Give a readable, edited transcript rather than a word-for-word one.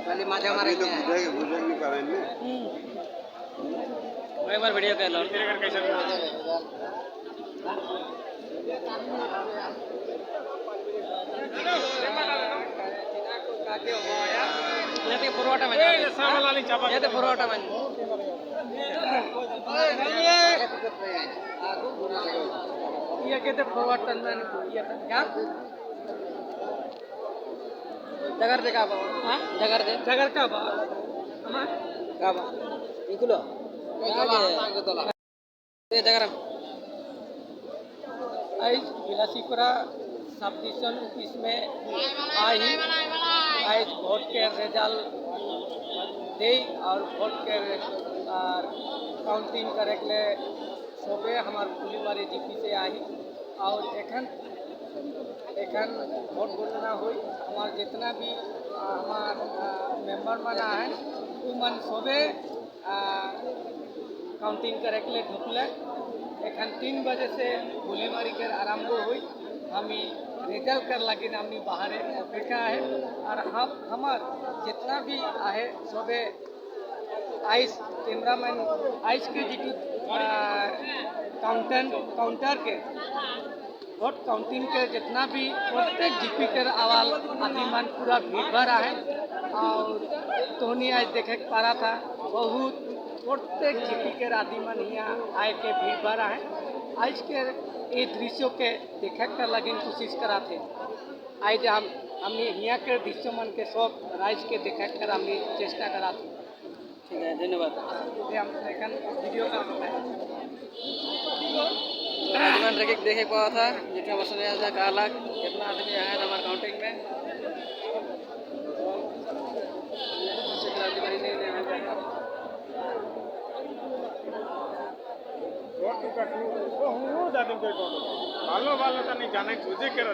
खाली माझ्या मारे तो बुझा नहीं पा रहे हैं एक बार वीडियो कर लो ये पुरवठा में ये तो पुरवठा में ये कहते पुरवठा में ये क्या जगर दे का हां जगर का बा हमार का बा इकुलो ये जगर आई बिलासीपुरा सब डिवीजन ऑफिस में आज वोट के रिजल्ट दे और वोट के काउंटिंग करे के लिए सबे हमार फुलीबारी जीपी से आई और एखन वोट गणना हुई हमार जितना भी हमार मेंबर मना है वो मन सबे काउंटिंग करे के लिए ढुकले एखन 3 बजे से गोलीबारी के आरंभ हुई हमी रिजल्ट कर लगे हमी बाहर अपेक्षा है और हम हमार जितना भी है सबे आइस कैमरामैन आइस के जी काउंटर के वोट काउंटिंग के जितना भी प्रत्येक जीपी के आवाल आदिमान पूरा भीड़ भरा है और तोहनी आज देखे पा रहा था बहुत प्रत्येक जीपी के आदिमान यहाँ आए के भीड़ भरा है आज के ये दृश्यों के देखे कर लगे कोशिश करा थे आज हमने यहाँ के दृश्य मन के सब राइज के देखे कर हमने चेष्टा करा थे ठीक है धन्यवाद हम वीडियो कर आदिमान रेखे देखे पाया था जितना बस कहा लाख कितना आदमी आया था हमारे काउंटिंग में ভালো ভালো তা নেই জানাই বুঝে কেরা